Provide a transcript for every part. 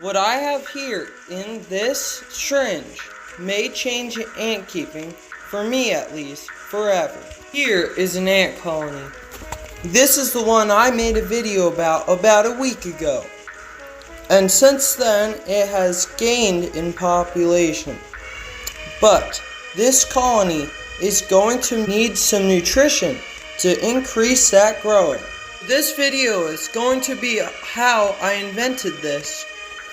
What I have here in this syringe may change ant keeping, for me at least, forever. Here is an ant colony. This is the one I made a video about a week ago. And since then, it has gained in population. But this colony is going to need some nutrition to increase that growing. This video is going to be how I invented this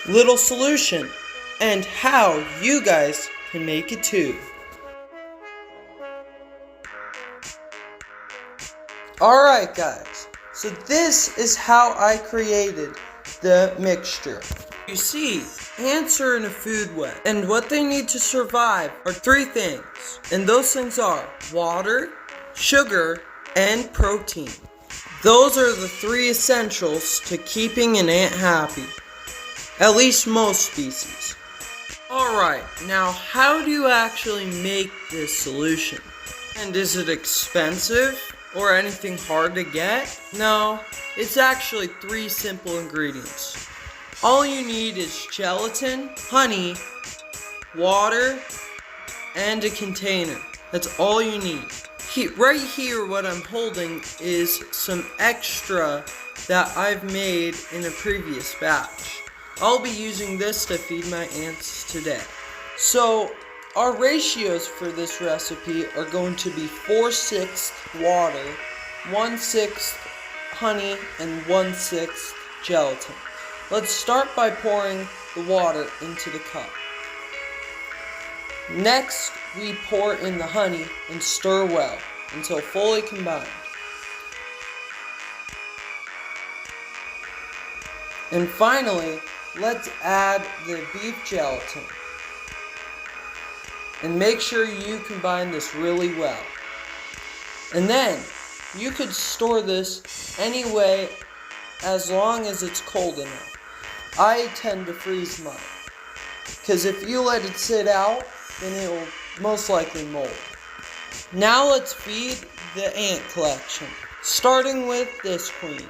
little solution and how you guys can make it too. Alright guys, so this is how I created the mixture. You see, ants are in a food web, and what they need to survive are three things. And those things are water, sugar, and protein. Those are the three essentials to keeping an ant happy. At least most species. Alright, now how do you actually make this solution? And is it expensive or anything hard to get? No, it's actually three simple ingredients. All you need is gelatin, honey, water, and a container. That's all you need. Right here, what I'm holding is some extra that I've made in a previous batch. I'll be using this to feed my ants today. So, our ratios for this recipe are going to be 4/6 water, 1/6 honey, and 1/6 gelatin. Let's start by pouring the water into the cup. Next, we pour in the honey and stir well until fully combined. And finally, let's add the beef gelatin. And make sure you combine this really well. And then, you could store this anyway as long as it's cold enough. I tend to freeze mine, because if you let it sit out, then it will most likely mold. Now let's feed the ant collection, starting with this queen.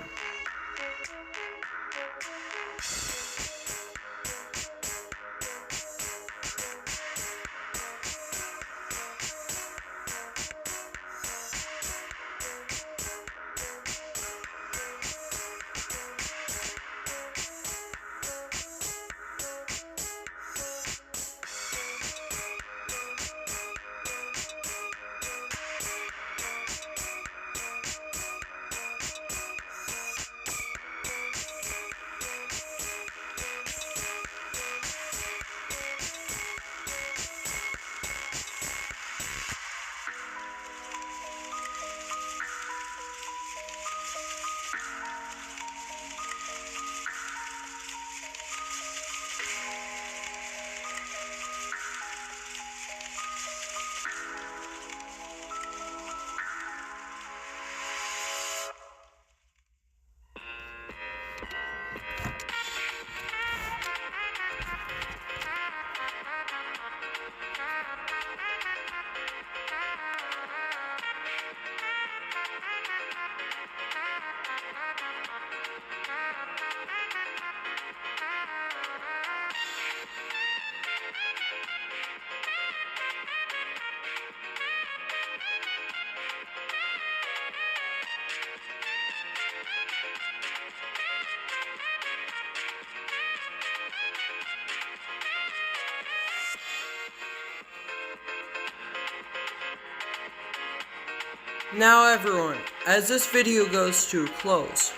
Now everyone, as this video goes to a close,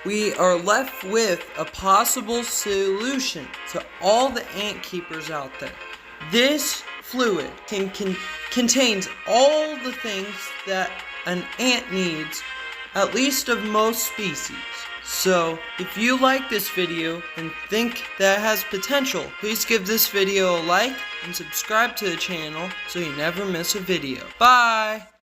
we are left with a possible solution to all the ant keepers out there. This fluid contains all the things that an ant needs, at least of most species. So, if you like this video and think that it has potential, please give this video a like and subscribe to the channel so you never miss a video. Bye!